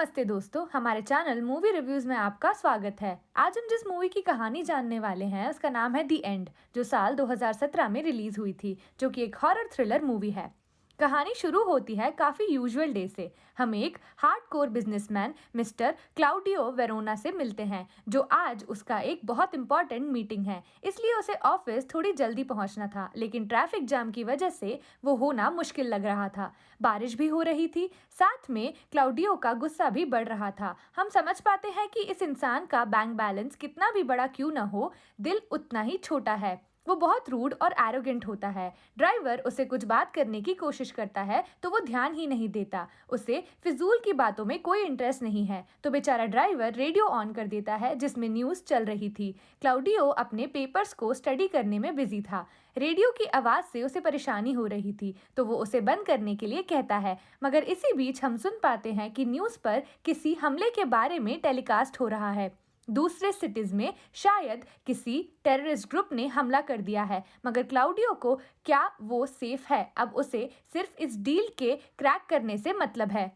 नमस्ते दोस्तों, हमारे चैनल मूवी रिव्यूज में आपका स्वागत है। आज हम जिस मूवी की कहानी जानने वाले हैं उसका नाम है दी एंड, जो साल 2017 में रिलीज हुई थी, जो कि एक हॉरर थ्रिलर मूवी है। कहानी शुरू होती है काफी यूजुअल डे से। हम एक hardcore businessman mister Claudio Verona से मिलते हैं, जो आज उसका एक बहुत इंपॉर्टेंट मीटिंग है, इसलिए उसे ऑफिस थोड़ी जल्दी पहुंचना था, लेकिन ट्रैफिक जाम की वजह से वो होना मुश्किल लग रहा था। बारिश भी हो रही थी, साथ में क्लाउडियो का गुस्सा भी बढ़ रहा था। हम समझ पाते हैं कि इस इंसान का बैंक बैलेंस कितना भी बड़ा क्यों न हो, दिल उतना ही छोटा है। वो बहुत रूड और एरोगेंट होता है। ड्राइवर उसे कुछ बात करने की कोशिश करता है तो वो ध्यान ही नहीं देता। उसे फिजूल की बातों में कोई इंटरेस्ट नहीं है, तो बेचारा ड्राइवर रेडियो ऑन कर देता है जिसमें न्यूज़ चल रही थी। क्लाउडियो अपने पेपर्स को स्टडी करने में बिजी था। रेडियो की आवाज़ से उसे परेशानी हो रही थी, तो वो उसे बंद करने के लिए कहता है। मगर इसी बीच हम सुन पाते हैं कि न्यूज़ पर किसी हमले के बारे में टेलीकास्ट हो रहा है। दूसरे सिटीज में शायद किसी टेररिस्ट ग्रुप ने हमला कर दिया है, मगर क्लाउडियो को क्या वो सेफ है? अब उसे सिर्फ इस डील के क्रैक करने से मतलब है।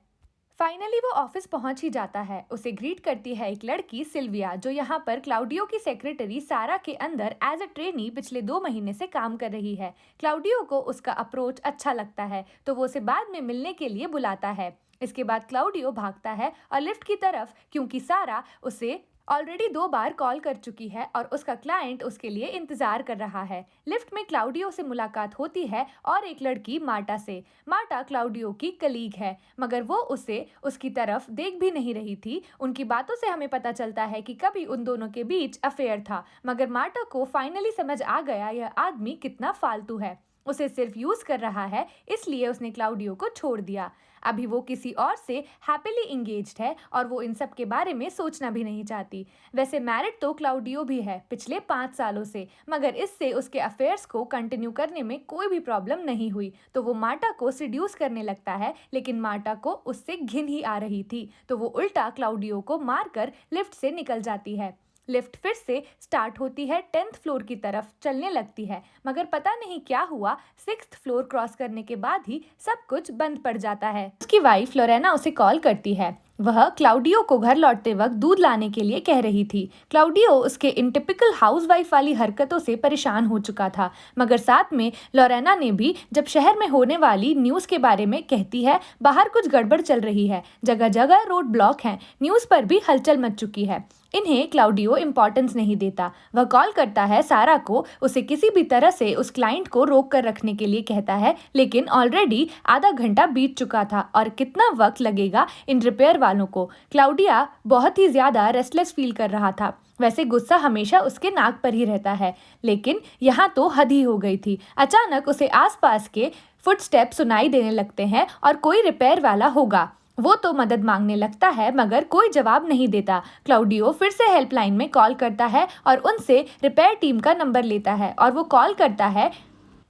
फाइनली वो ऑफिस पहुंच ही जाता है। उसे ग्रीट करती है एक लड़की सिल्विया, जो यहाँ पर क्लाउडियो की सेक्रेटरी सारा के अंदर एज अ ट्रेनी पिछले 2 महीने से काम कर रही है। क्लाउडियो को उसका अप्रोच अच्छा लगता है, तो वो उसे बाद में मिलने के लिए बुलाता है। इसके बाद क्लाउडियो भागता है और लिफ्ट की तरफ, क्योंकि सारा उसे ऑलरेडी 2 बार कॉल कर चुकी है और उसका क्लाइंट उसके लिए इंतजार कर रहा है। लिफ्ट में क्लाउडियो से मुलाकात होती है और एक लड़की मार्टा से। मार्टा क्लाउडियो की कलीग है, मगर वो उसे उसकी तरफ देख भी नहीं रही थी। उनकी बातों से हमें पता चलता है कि कभी उन दोनों के बीच अफेयर था, मगर मार्टा को फाइनली समझ आ गया यह आदमी कितना फालतू है। उसे सिर्फ यूज कर रहा है, इसलिए उसने क्लाउडियो को छोड़ दिया। अभी वो किसी और से हैप्पीली इंगेज्ड है और वो इन सब के बारे में सोचना भी नहीं चाहती। वैसे मैरिड तो क्लाउडियो भी है पिछले 5 सालों से, मगर इससे उसके अफेयर्स को कंटिन्यू करने में कोई भी प्रॉब्लम नहीं हुई, तो वो मार्टा को सिड्यूस करने लगता है। लेकिन मार्टा को उससे घिन ही आ रही थी, तो वो उल्टा क्लाउडियो को मारकर लिफ्ट से निकल जाती है। लिफ्ट फिर से स्टार्ट होती है, 10th फ्लोर की तरफ चलने लगती है, मगर पता नहीं क्या हुआ, 6th फ्लोर क्रॉस करने के बाद ही सब कुछ बंद पड़ जाता है। उसकी वाइफ लोरेना उसे कॉल करती है। वह क्लाउडियो को घर लौटते वक्त दूध लाने के लिए कह रही थी। क्लाउडियो उसके इन टिपिकल हाउसवाइफ वाली हरकतों से परेशान हो चुका था, मगर साथ में लोरेना ने भी जब शहर में होने वाली न्यूज़ के बारे में कहती है, बाहर कुछ गड़बड़ चल रही है, जगह जगह रोड ब्लॉक हैं, न्यूज़ पर भी हलचल मच चुकी है। इन्हें क्लाउडियो इंपॉर्टेंस नहीं देता। वह कॉल करता है सारा को, उसे किसी भी तरह से उस क्लाइंट को रोक कर रखने के लिए कहता है, लेकिन ऑलरेडी आधा घंटा बीत चुका था और कितना वक्त लगेगा इन रिपेयर वालों को। क्लाउडिया बहुत ही ज्यादा रेस्टलेस फील कर रहा था। वैसे गुस्सा हमेशा उसके नाक पर ही रहता है, लेकिन यहाँ तो हद ही हो गई थी। अचानक उसे आसपास के फुटस्टेप सुनाई देने लगते हैं और कोई रिपेयर वाला होगा। वो तो मदद मांगने लगता है, मगर कोई जवाब नहीं देता। क्लाउडियो फिर से हेल्पलाइन में कॉल करता है और उनसे रिपेयर टीम का नंबर लेता है और वो कॉल करता है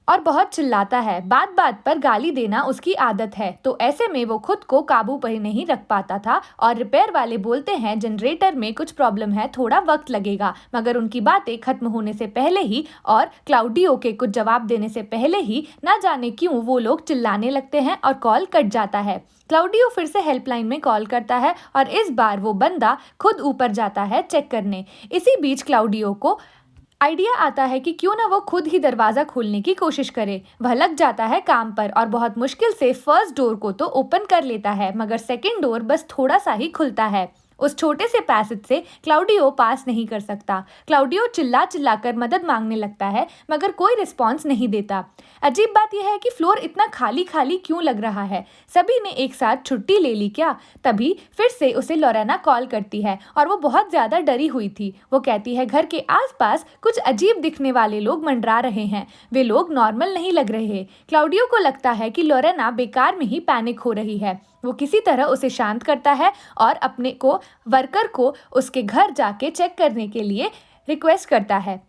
और बहुत चिल्लाता है। बात बात पर गाली देना उसकी आदत है, तो ऐसे में वो खुद को काबू पर नहीं रख पाता था और रिपेयर वाले बोलते हैं जनरेटर में कुछ प्रॉब्लम है, थोड़ा वक्त लगेगा। मगर उनकी बातें खत्म होने से पहले ही और क्लाउडियो के कुछ जवाब देने से पहले ही ना जाने क्यों वो लोग चिल्लाने लगते हैं और कॉल कट जाता है। क्लाउडियो फिर से हेल्पलाइन में कॉल करता है और इस बार वो बंदा खुद ऊपर जाता है चेक करने। इसी बीच क्लाउडियो को आइडिया आता है कि क्यों ना वो खुद ही दरवाज़ा खोलने की कोशिश करे। वह लग जाता है काम पर और बहुत मुश्किल से फर्स्ट डोर को तो ओपन कर लेता है, मगर सेकंड डोर बस थोड़ा सा ही खुलता है। उस छोटे से पैसेज से क्लाउडियो पास नहीं कर सकता। क्लाउडियो चिल्ला चिल्ला कर मदद मांगने लगता है, मगर कोई रिस्पॉन्स नहीं देता। अजीब बात यह है कि फ्लोर इतना खाली खाली क्यों लग रहा है, सभी ने एक साथ छुट्टी ले ली क्या? तभी फिर से उसे लोरेना कॉल करती है और वो बहुत ज़्यादा डरी हुई थी। वो कहती है घर के आसपास कुछ अजीब दिखने वाले लोग मंडरा रहे हैं, वे लोग नॉर्मल नहीं लग रहे। क्लाउडियो को लगता है कि लोरेना बेकार में ही पैनिक हो रही है। वो किसी तरह उसे शांत करता है और अपने को वर्कर को उसके घर जाके चेक करने के लिए रिक्वेस्ट करता है।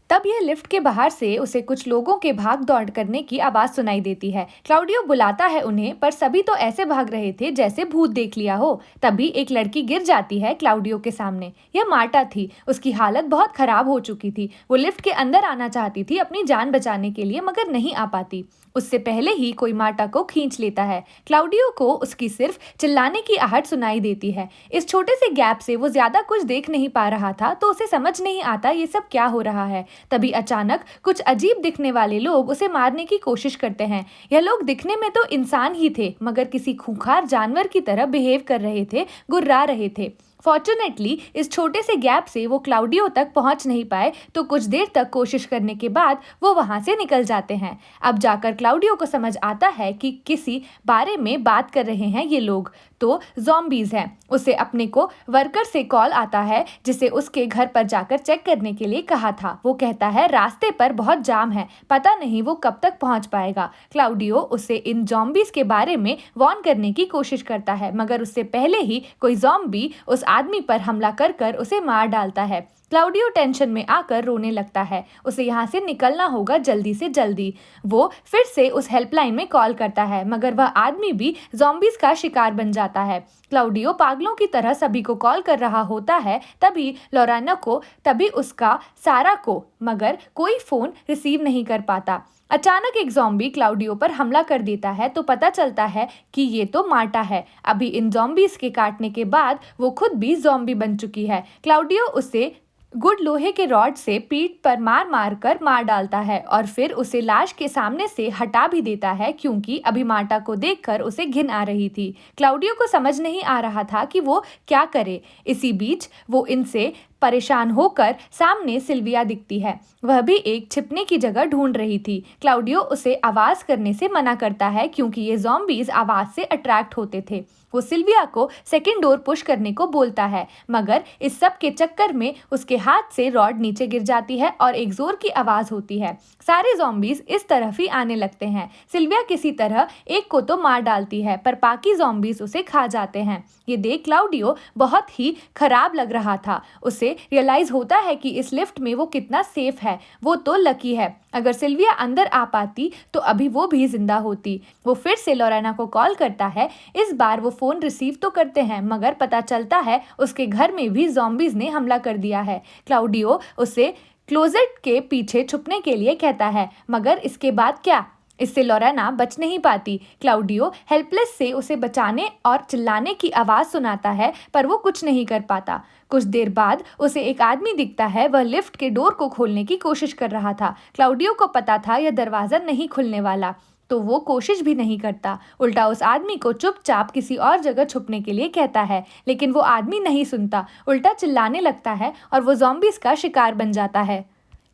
तब यह लिफ्ट के बाहर से उसे कुछ लोगों के भाग दौड़ करने की आवाज सुनाई देती है। क्लाउडियो बुलाता है उन्हें, पर सभी तो ऐसे भाग रहे थे जैसे भूत देख लिया हो। तभी एक लड़की गिर जाती है क्लाउडियो के सामने। यह मार्टा थी। उसकी हालत बहुत खराब हो चुकी थी। वो लिफ्ट के अंदर आना चाहती थी अपनी जान बचाने के लिए, मगर नहीं आ पाती। उससे पहले ही कोई मार्टा को खींच लेता है। क्लाउडियो को उसकी सिर्फ चिल्लाने की आहट सुनाई देती है। इस छोटे से गैप से वो ज्यादा कुछ देख नहीं पा रहा था, तो उसे समझ नहीं आता ये सब क्या हो रहा है। तभी अचानक कुछ अजीब दिखने वाले लोग उसे मारने की कोशिश करते हैं। यह लोग दिखने में तो इंसान ही थे, मगर किसी खूंखार जानवर की तरह बिहेव कर रहे थे, गुर्रा रहे थे। फॉर्चुनेटली इस छोटे से गैप से वो क्लाउडियो तक पहुंच नहीं पाए, तो कुछ देर तक कोशिश करने के बाद वो वहां से निकल जाते हैं। अब जाकर क्लाउडियो को समझ आता है कि किसी बारे में बात कर रहे हैं ये लोग, तो ज़ॉम्बीज हैं। उसे अपने को वर्कर से कॉल आता है, जिसे उसके घर पर जाकर चेक करने के लिए कहा था। वो कहता है रास्ते पर बहुत जाम है, पता नहीं वो कब तक पहुंच पाएगा। क्लाउडियो उसे इन ज़ॉम्बीज के बारे में वार्न करने की कोशिश करता है, मगर उससे पहले ही कोई ज़ॉम्बी उस आदमी पर हमला कर कर उसे मार डालता है। क्लाउडियो टेंशन में आकर रोने लगता है। उसे यहाँ से निकलना होगा जल्दी से जल्दी। वो फिर से उस हेल्पलाइन में कॉल करता है, मगर वह आदमी भी ज़ॉम्बीज का शिकार बन जाता है। क्लाउडियो पागलों की तरह सभी को कॉल कर रहा होता है, तभी उसका सारा को, मगर कोई फोन रिसीव नहीं कर पाता। अचानक एक ज़ॉम्बी क्लाउडियो पर हमला कर देता है, तो पता चलता है कि ये तो मार्टा है। अभी इन ज़ॉम्बीज के काटने के बाद वो खुद भी ज़ॉम्बी बन चुकी है। क्लाउडियो उसे गुड लोहे के रॉड से पीठ पर मार मार कर मार डालता है और फिर उसे लाश के सामने से हटा भी देता है, क्योंकि अभी मार्टा को देखकर उसे घिन आ रही थी। क्लाउडियो को समझ नहीं आ रहा था कि वो क्या करे। इसी बीच वो इनसे परेशान होकर सामने सिल्विया दिखती है। वह भी एक छिपने की जगह ढूंढ रही थी। क्लाउडियो उसे आवाज करने से मना करता है, क्योंकि ये ज़ॉम्बीज आवाज से अट्रैक्ट होते थे। वो सिल्विया को सेकंड डोर पुश करने को बोलता है, मगर इस सब के चक्कर में उसके हाथ से रॉड नीचे गिर जाती है और एक जोर की आवाज होती है। सारे ज़ॉम्बीज इस तरफ ही आने लगते हैं। सिल्विया किसी तरह एक को तो मार डालती है, पर बाकी ज़ॉम्बीज उसे खा जाते हैं। ये देख क्लाउडियो बहुत ही खराब लग रहा था। उसे रियलाइज होता है कि इस लिफ्ट में वो कितना सेफ है। वो तो लकी है। अगर सिल्विया अंदर आ पाती तो अभी वो भी जिंदा होती। वो फिर से लोरेना को कॉल करता है। इस बार वो फोन रिसीव तो करते हैं, मगर पता चलता है उसके घर में भी ज़ॉम्बीज ने हमला कर दिया है। क्लाउडियो उसे क्लोजेट के पीछे छुपने के लिए कहता है, मगर इसके बाद क्या? इससे लोरेना बच नहीं पाती। क्लाउडियो हेल्पलेस से उसे बचाने और चिल्लाने की आवाज़ सुनाता है, पर वो कुछ नहीं कर पाता। कुछ देर बाद उसे एक आदमी दिखता है। वह लिफ्ट के डोर को खोलने की कोशिश कर रहा था। क्लाउडियो को पता था यह दरवाज़ा नहीं खुलने वाला, तो वो कोशिश भी नहीं करता। उल्टा उस आदमी को चुपचाप किसी और जगह छुपने के लिए कहता है, लेकिन वो आदमी नहीं सुनता, उल्टा चिल्लाने लगता है और वो ज़ॉम्बीज का शिकार बन जाता है।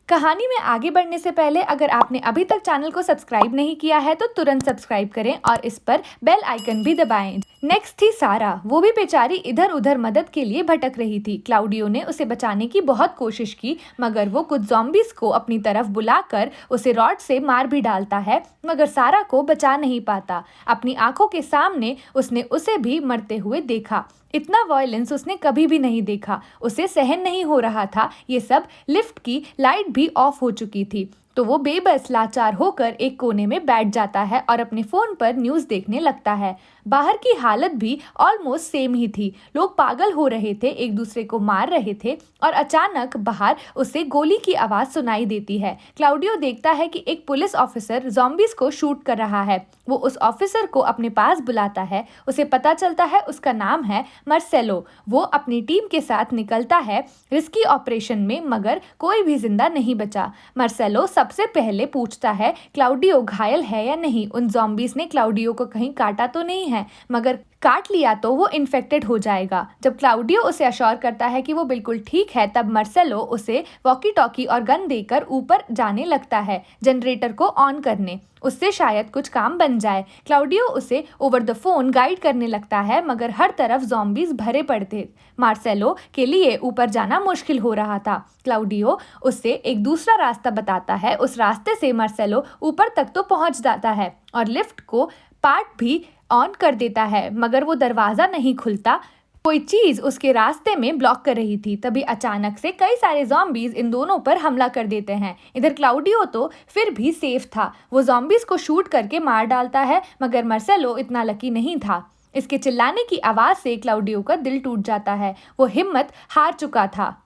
कहानी में आगे बढ़ने से पहले अगर आपने अभी तक चैनल को सब्सक्राइब नहीं किया है तो तुरंत सब्सक्राइब करें और इस पर बेल आइकन भी दबाएं। नेक्स्ट थी सारा। वो भी बेचारी इधर उधर मदद के लिए भटक रही थी। क्लाउडियो ने उसे बचाने की बहुत कोशिश की, मगर वो कुछ ज़ॉम्बीज को अपनी तरफ बुलाकर उसे रॉड से मार भी डालता है, मगर सारा को बचा नहीं पाता। अपनी आंखों के सामने उसने उसे भी मरते हुए देखा। इतना वायलेंस उसने कभी भी नहीं देखा। उसे सहन नहीं हो रहा था। ये सब लिफ्ट की लाइट भी ऑफ हो चुकी थी, तो वो बेबस लाचार होकर एक कोने में बैठ जाता है और अपने फ़ोन पर न्यूज़ देखने लगता है। बाहर की हालत भी ऑलमोस्ट सेम ही थी। लोग पागल हो रहे थे, एक दूसरे को मार रहे थे और अचानक बाहर उसे गोली की आवाज़ सुनाई देती है। क्लाउडियो देखता है कि एक पुलिस ऑफिसर ज़ॉम्बीज को शूट कर रहा है। वो उस ऑफिसर को अपने पास बुलाता है। उसे पता चलता है उसका नाम है मार्सेलो। वो अपनी टीम के साथ निकलता है रिस्की ऑपरेशन में, मगर कोई भी जिंदा नहीं बचा। मार्सेलो सबसे पहले पूछता है क्लाउडियो घायल है या नहीं। उन ज़ॉम्बीज ने क्लाउडियो को कहीं काटा तो नहीं है, मगर काट लिया तो वो इन्फेक्टेड हो जाएगा। जब क्लाउडियो उसे अश्योर करता है कि वो बिल्कुल ठीक है, तब मार्सेलो उसे वॉकी टॉकी और गन देकर ऊपर जाने लगता है जनरेटर को ऑन करने। उससे शायद कुछ काम बन जाए। क्लाउडियो उसे ओवर द फोन गाइड करने लगता है, मगर हर तरफ ज़ॉम्बीज भरे पड़ते। मार्सेलो के लिए ऊपर जाना मुश्किल हो रहा था। क्लाउडियो उससे एक दूसरा रास्ता बताता है। उस रास्ते से मार्सेलो ऊपर तक तो पहुंच जाता है और लिफ्ट को पार्ट भी ऑन कर देता है, मगर वो दरवाज़ा नहीं खुलता। कोई चीज उसके रास्ते में ब्लॉक कर रही थी। तभी अचानक से कई सारे ज़ॉम्बीज इन दोनों पर हमला कर देते हैं। इधर क्लाउडियो तो फिर भी सेफ था, वो ज़ॉम्बीज को शूट करके मार डालता है, मगर मार्सेलो इतना लकी नहीं था। इसके चिल्लाने की आवाज से क्लाउडियो का दिल टूट जाता है। वो हिम्मत हार चुका था,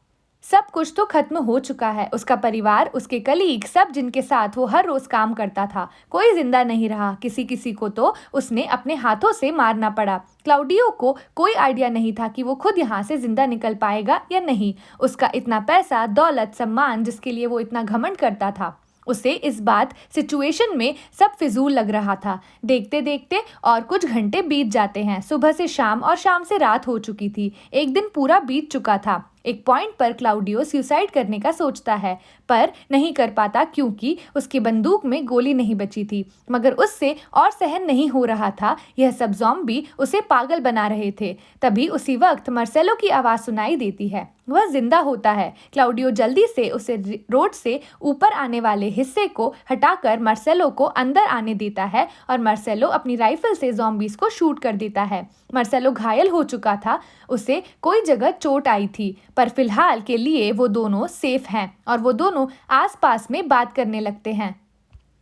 सब कुछ तो खत्म हो चुका है। उसका परिवार, उसके कलीग, सब जिनके साथ वो हर रोज काम करता था, कोई जिंदा नहीं रहा। किसी किसी को तो उसने अपने हाथों से मारना पड़ा। क्लाउडियो को कोई आइडिया नहीं था कि वो खुद यहाँ से जिंदा निकल पाएगा या नहीं। उसका इतना पैसा, दौलत, सम्मान, जिसके लिए वो इतना घमंड करता था, उसे इस बात सिचुएशन में सब फिजूल लग रहा था। देखते देखते और कुछ घंटे बीत जाते हैं। सुबह से शाम और शाम से रात हो चुकी थी। एक दिन पूरा बीत चुका था। एक पॉइंट पर क्लाउडियो सुसाइड करने का सोचता है, पर नहीं कर पाता क्योंकि उसकी बंदूक में गोली नहीं बची थी। मगर उससे और सहन नहीं हो रहा था। यह सब ज़ॉम्बी उसे पागल बना रहे थे। तभी उसी वक्त मार्सेलो की आवाज़ सुनाई देती है। वह जिंदा होता है। क्लाउडियो जल्दी से उसे रोड से ऊपर आने वाले हिस्से को हटाकर मार्सेलो को अंदर आने देता है और मार्सेलो अपनी राइफल से ज़ॉम्बीज को शूट कर देता है। मार्सेलो घायल हो चुका था, उसे कोई जगह चोट आई थी, पर फिलहाल के लिए वो दोनों सेफ हैं और वो दोनों आसपास में बात करने लगते हैं।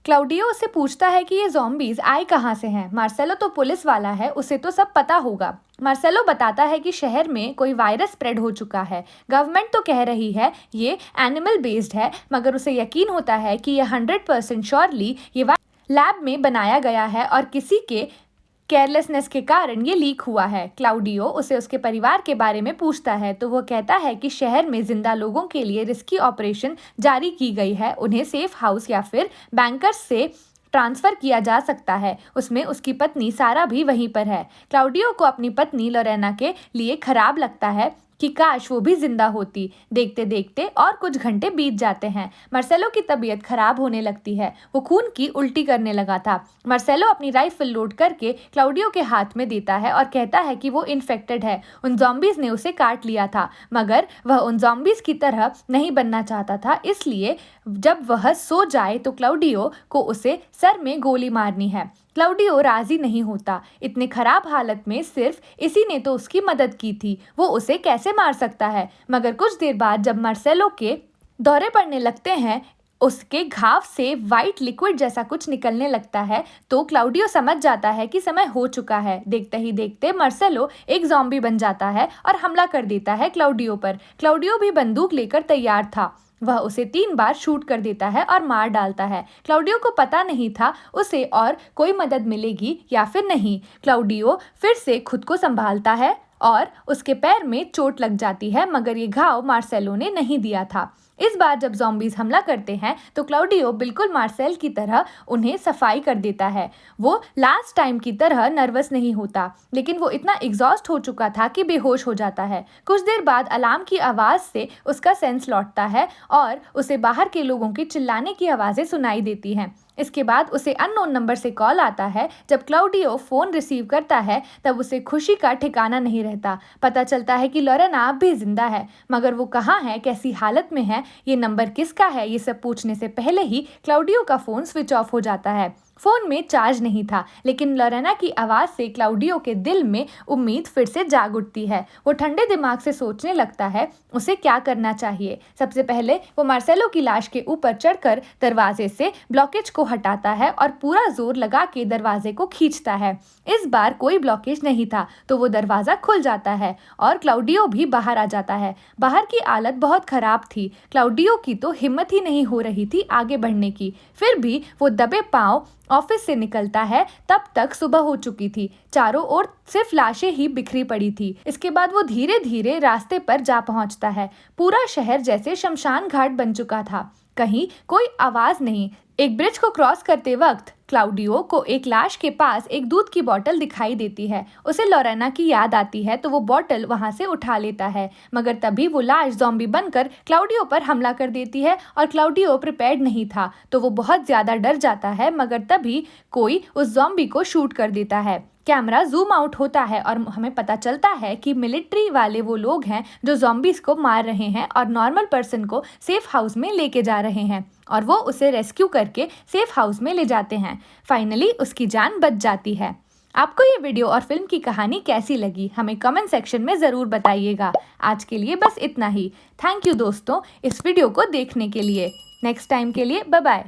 क्लाउडियो उससे पूछता है कि ये ज़ॉम्बीज आए कहाँ से हैं। मार्सेलो तो पुलिस वाला है, उसे तो सब पता होगा। मार्सेलो बताता है कि शहर में कोई वायरस स्प्रेड हो चुका है। गवर्नमेंट तो कह रही है ये एनिमल बेस्ड है, मगर उसे यकीन होता है कि ये 100% श्योरली ये लैब में बनाया गया है और किसी के केयरलेसनेस के कारण ये लीक हुआ है। क्लाउडियो उसे उसके परिवार के बारे में पूछता है तो वो कहता है कि शहर में जिंदा लोगों के लिए रिस्की ऑपरेशन जारी की गई है। उन्हें सेफ हाउस या फिर बैंकर्स से ट्रांसफ़र किया जा सकता है। उसमें उसकी पत्नी सारा भी वहीं पर है। क्लाउडियो को अपनी पत्नी लोरेना के लिए खराब लगता है कि काश वो भी जिंदा होती। देखते देखते और कुछ घंटे बीत जाते हैं। मार्सेलो की तबीयत खराब होने लगती है। वो खून की उल्टी करने लगा था। मार्सेलो अपनी राइफल लोड करके क्लाउडियो के हाथ में देता है और कहता है कि वो इन्फेक्टेड है। उन ज़ॉम्बीज ने उसे काट लिया था, मगर वह उन ज़ॉम्बीज की तरह नहीं बनना चाहता था। इसलिए जब वह सो जाए तो क्लाउडियो को उसे सर में गोली मारनी है। क्लाउडियो राजी नहीं होता। इतने खराब हालत में सिर्फ इसी ने तो उसकी मदद की थी, वो उसे कैसे मार सकता है। मगर कुछ देर बाद जब मार्सेलो के दौरे पड़ने लगते हैं, उसके घाव से वाइट लिक्विड जैसा कुछ निकलने लगता है, तो क्लाउडियो समझ जाता है कि समय हो चुका है। देखते ही देखते मार्सेलो एक ज़ॉम्बी बन जाता है और हमला कर देता है क्लाउडियो पर। क्लाउडियो भी बंदूक लेकर तैयार था। वह उसे 3 बार शूट कर देता है और मार डालता है। क्लाउडियो को पता नहीं था उसे और कोई मदद मिलेगी या फिर नहीं। क्लाउडियो फिर से खुद को संभालता है और उसके पैर में चोट लग जाती है, मगर ये घाव मार्सेलो ने नहीं दिया था। इस बार जब ज़ॉम्बीज हमला करते हैं तो क्लाउडियो बिल्कुल मार्सेल की तरह उन्हें सफाई कर देता है। वो लास्ट टाइम की तरह नर्वस नहीं होता, लेकिन वो इतना एग्जॉस्ट हो चुका था कि बेहोश हो जाता है। कुछ देर बाद अलार्म की आवाज़ से उसका सेंस लौटता है और उसे बाहर के लोगों की चिल्लाने की आवाज़ें सुनाई देती हैं। इसके बाद उसे अननोन नंबर से कॉल आता है। जब क्लाउडियो फ़ोन रिसीव करता है तब उसे खुशी का ठिकाना नहीं रहता। पता चलता है कि लोरेना अब भी जिंदा है, मगर वो कहाँ है, कैसी हालत में है, ये नंबर किसका है, ये सब पूछने से पहले ही क्लाउडियो का फ़ोन स्विच ऑफ हो जाता है। फ़ोन में चार्ज नहीं था, लेकिन लोरेना की आवाज़ से क्लाउडियो के दिल में उम्मीद फिर से जाग उठती है। वो ठंडे दिमाग से सोचने लगता है उसे क्या करना चाहिए। सबसे पहले वो मार्सेलो की लाश के ऊपर चढ़कर दरवाजे से ब्लॉकेज को हटाता है और पूरा जोर लगा के दरवाजे को खींचता है। इस बार कोई ब्लॉकेज नहीं था, तो वो दरवाज़ा खुल जाता है और क्लाउडियो भी बाहर आ जाता है। बाहर की हालत बहुत ख़राब थी। क्लाउडियो की तो हिम्मत ही नहीं हो रही थी आगे बढ़ने की। फिर भी वो दबे पाँव ऑफिस से निकलता है। तब तक सुबह हो चुकी थी। चारों ओर सिर्फ लाशें ही बिखरी पड़ी थी। इसके बाद वो धीरे धीरे रास्ते पर जा पहुंचता है। पूरा शहर जैसे शमशान घाट बन चुका था। कहीं कोई आवाज नहीं। एक ब्रिज को क्रॉस करते वक्त क्लाउडियो को एक लाश के पास एक दूध की बोतल दिखाई देती है। उसे लोरेना की याद आती है, तो वो बोतल वहां से उठा लेता है, मगर तभी वो लाश ज़ॉम्बी बनकर क्लाउडियो पर हमला कर देती है और क्लाउडियो प्रिपेयर्ड नहीं था, तो वो बहुत ज़्यादा डर जाता है। मगर तभी कोई उस ज़ॉम्बी को शूट कर देता है। कैमरा जूम आउट होता है और हमें पता चलता है कि मिलिट्री वाले वो लोग हैं जो ज़ॉम्बीज़ को मार रहे हैं और नॉर्मल पर्सन को सेफ हाउस में लेके जा रहे हैं, और वो उसे रेस्क्यू करके सेफ हाउस में ले जाते हैं। फाइनली उसकी जान बच जाती है। आपको ये वीडियो और फिल्म की कहानी कैसी लगी हमें कमेंट सेक्शन में ज़रूर बताइएगा। आज के लिए बस इतना ही। थैंक यू दोस्तों इस वीडियो को देखने के लिए। नेक्स्ट टाइम के लिए बाय बाय।